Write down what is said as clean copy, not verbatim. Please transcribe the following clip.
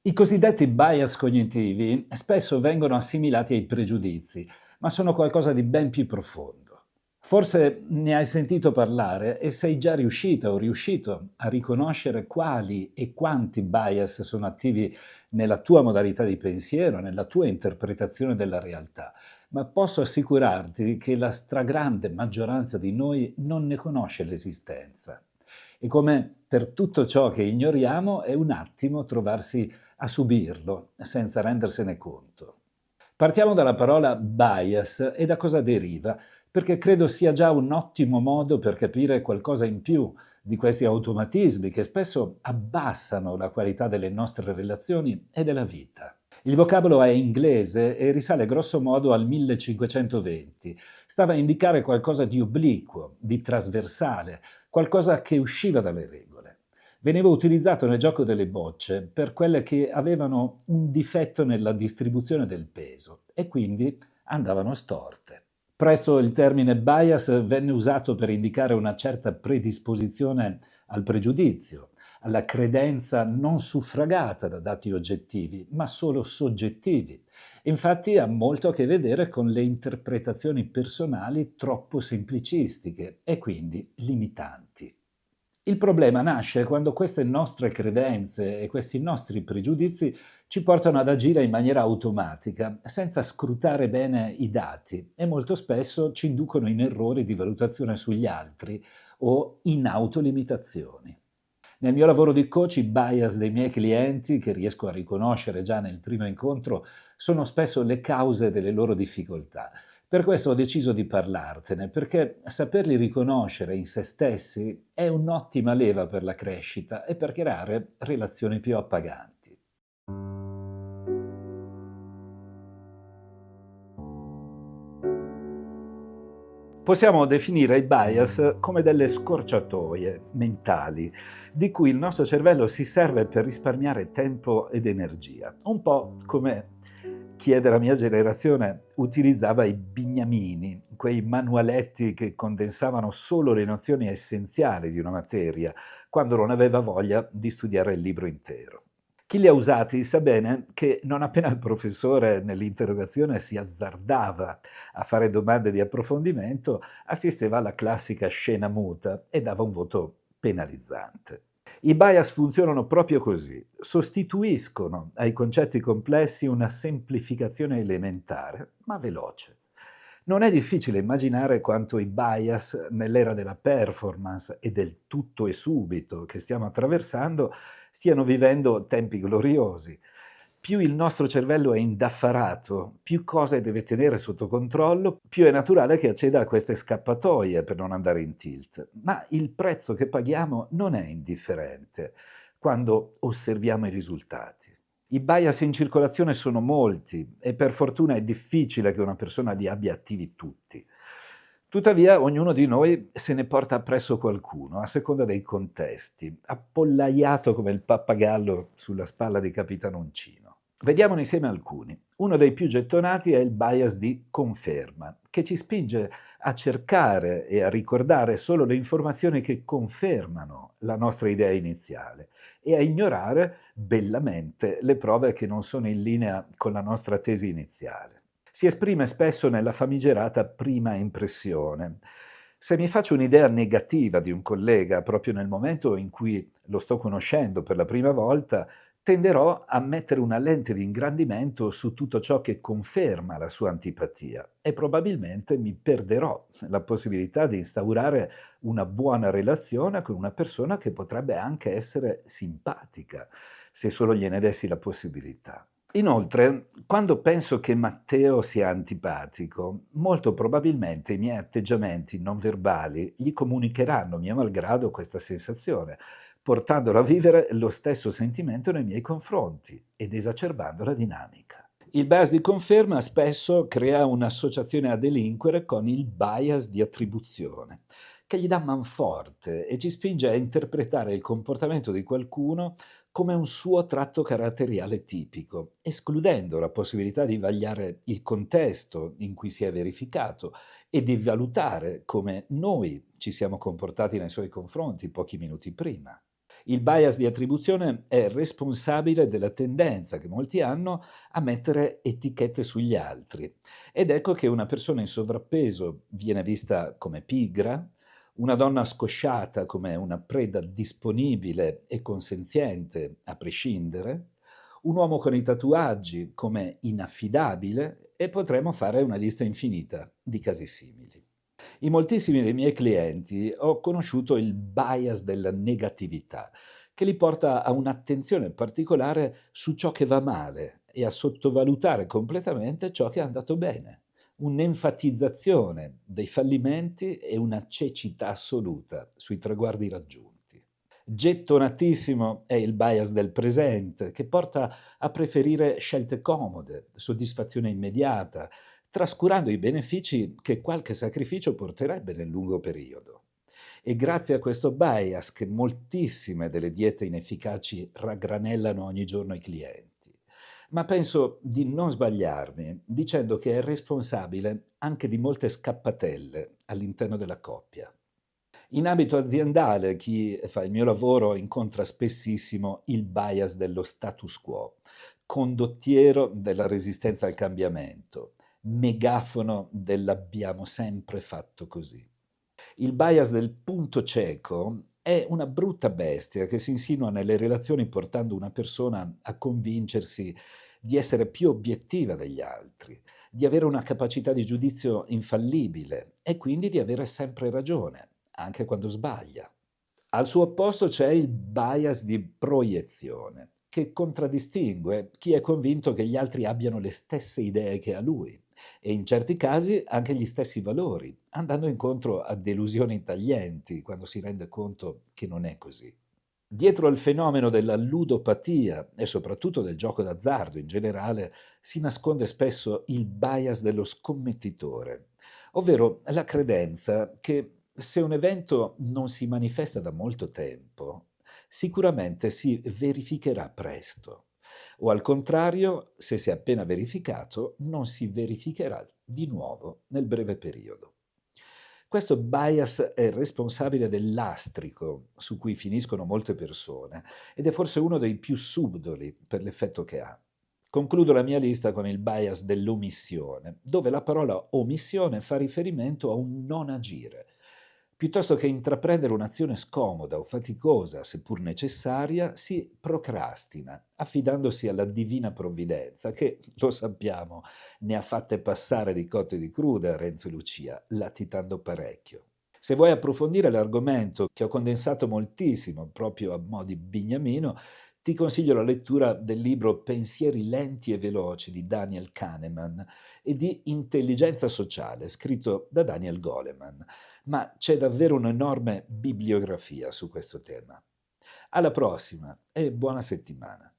I cosiddetti bias cognitivi spesso vengono assimilati ai pregiudizi, ma sono qualcosa di ben più profondo. Forse ne hai sentito parlare e sei già riuscita o riuscito a riconoscere quali e quanti bias sono attivi nella tua modalità di pensiero, nella tua interpretazione della realtà, ma posso assicurarti che la stragrande maggioranza di noi non ne conosce l'esistenza. E come per tutto ciò che ignoriamo è un attimo trovarsi a subirlo senza rendersene conto. Partiamo dalla parola bias e da cosa deriva, perché credo sia già un ottimo modo per capire qualcosa in più di questi automatismi che spesso abbassano la qualità delle nostre relazioni e della vita. Il vocabolo è inglese e risale grosso modo al 1520. Stava a indicare qualcosa di obliquo, di trasversale, qualcosa che usciva dalle regole. Veniva utilizzato nel gioco delle bocce per quelle che avevano un difetto nella distribuzione del peso e quindi andavano storte. Presto il termine bias venne usato per indicare una certa predisposizione al pregiudizio, alla credenza non suffragata da dati oggettivi, ma solo soggettivi. Infatti ha molto a che vedere con le interpretazioni personali troppo semplicistiche e quindi limitanti. Il problema nasce quando queste nostre credenze e questi nostri pregiudizi ci portano ad agire in maniera automatica, senza scrutare bene i dati e molto spesso ci inducono in errori di valutazione sugli altri o in autolimitazioni. Nel mio lavoro di coach i bias dei miei clienti, che riesco a riconoscere già nel primo incontro, sono spesso le cause delle loro difficoltà. Per questo ho deciso di parlartene, perché saperli riconoscere in se stessi è un'ottima leva per la crescita e per creare relazioni più appaganti. Possiamo definire i bias come delle scorciatoie mentali di cui il nostro cervello si serve per risparmiare tempo ed energia, un po' come chi è della mia generazione utilizzava i bignamini, quei manualetti che condensavano solo le nozioni essenziali di una materia, quando non aveva voglia di studiare il libro intero. Chi li ha usati sa bene che non appena il professore nell'interrogazione si azzardava a fare domande di approfondimento, assisteva alla classica scena muta e dava un voto penalizzante. I bias funzionano proprio così, sostituiscono ai concetti complessi una semplificazione elementare, ma veloce. Non è difficile immaginare quanto i bias nell'era della performance e del tutto e subito che stiamo attraversando stiano vivendo tempi gloriosi. Più il nostro cervello è indaffarato, più cose deve tenere sotto controllo, più è naturale che acceda a queste scappatoie per non andare in tilt. Ma il prezzo che paghiamo non è indifferente quando osserviamo i risultati. I bias in circolazione sono molti e per fortuna è difficile che una persona li abbia attivi tutti. Tuttavia, ognuno di noi se ne porta appresso qualcuno, a seconda dei contesti, appollaiato come il pappagallo sulla spalla di Capitano Uncino. Vediamone insieme alcuni. Uno dei più gettonati è il bias di conferma, che ci spinge a cercare e a ricordare solo le informazioni che confermano la nostra idea iniziale e a ignorare bellamente le prove che non sono in linea con la nostra tesi iniziale. Si esprime spesso nella famigerata prima impressione. Se mi faccio un'idea negativa di un collega proprio nel momento in cui lo sto conoscendo per la prima volta, tenderò a mettere una lente di ingrandimento su tutto ciò che conferma la sua antipatia e probabilmente mi perderò la possibilità di instaurare una buona relazione con una persona che potrebbe anche essere simpatica, se solo gliene dessi la possibilità. Inoltre, quando penso che Matteo sia antipatico, molto probabilmente i miei atteggiamenti non verbali gli comunicheranno, mio malgrado, questa sensazione, portandolo a vivere lo stesso sentimento nei miei confronti ed esacerbando la dinamica. Il bias di conferma spesso crea un'associazione a delinquere con il bias di attribuzione, che gli dà manforte e ci spinge a interpretare il comportamento di qualcuno come un suo tratto caratteriale tipico, escludendo la possibilità di vagliare il contesto in cui si è verificato e di valutare come noi ci siamo comportati nei suoi confronti pochi minuti prima. Il bias di attribuzione è responsabile della tendenza che molti hanno a mettere etichette sugli altri. Ed ecco che una persona in sovrappeso viene vista come pigra, una donna scosciata come una preda disponibile e consenziente a prescindere, un uomo con i tatuaggi come inaffidabile e potremmo fare una lista infinita di casi simili. In moltissimi dei miei clienti ho conosciuto il bias della negatività, che li porta a un'attenzione particolare su ciò che va male e a sottovalutare completamente ciò che è andato bene. Un'enfatizzazione dei fallimenti e una cecità assoluta sui traguardi raggiunti. Gettonatissimo è il bias del presente, che porta a preferire scelte comode, soddisfazione immediata, trascurando i benefici che qualche sacrificio porterebbe nel lungo periodo. È grazie a questo bias che moltissime delle diete inefficaci raggranellano ogni giorno i clienti. Ma penso di non sbagliarmi dicendo che è responsabile anche di molte scappatelle all'interno della coppia. In ambito aziendale, chi fa il mio lavoro incontra spessissimo il bias dello status quo, condottiero della resistenza al cambiamento, megafono dell'abbiamo sempre fatto così. Il bias del punto cieco è una brutta bestia che si insinua nelle relazioni portando una persona a convincersi di essere più obiettiva degli altri, di avere una capacità di giudizio infallibile e quindi di avere sempre ragione, anche quando sbaglia. Al suo opposto c'è il bias di proiezione, che contraddistingue chi è convinto che gli altri abbiano le stesse idee che ha lui e in certi casi anche gli stessi valori, andando incontro a delusioni taglienti quando si rende conto che non è così. Dietro al fenomeno della ludopatia e soprattutto del gioco d'azzardo in generale si nasconde spesso il bias dello scommettitore, ovvero la credenza che se un evento non si manifesta da molto tempo, sicuramente si verificherà presto. O al contrario, se si è appena verificato, non si verificherà di nuovo nel breve periodo. Questo bias è responsabile del lastrico su cui finiscono molte persone ed è forse uno dei più subdoli per l'effetto che ha. Concludo la mia lista con il bias dell'omissione, dove la parola omissione fa riferimento a un non agire. Piuttosto che intraprendere un'azione scomoda o faticosa, seppur necessaria, si procrastina, affidandosi alla divina provvidenza che, lo sappiamo, ne ha fatte passare di cotte e di crude a Renzo e Lucia, latitando parecchio. Se vuoi approfondire l'argomento, che ho condensato moltissimo proprio a mo' di bignamino, ti consiglio la lettura del libro Pensieri lenti e veloci di Daniel Kahneman e di Intelligenza sociale, scritto da Daniel Goleman. Ma c'è davvero un'enorme bibliografia su questo tema. Alla prossima e buona settimana.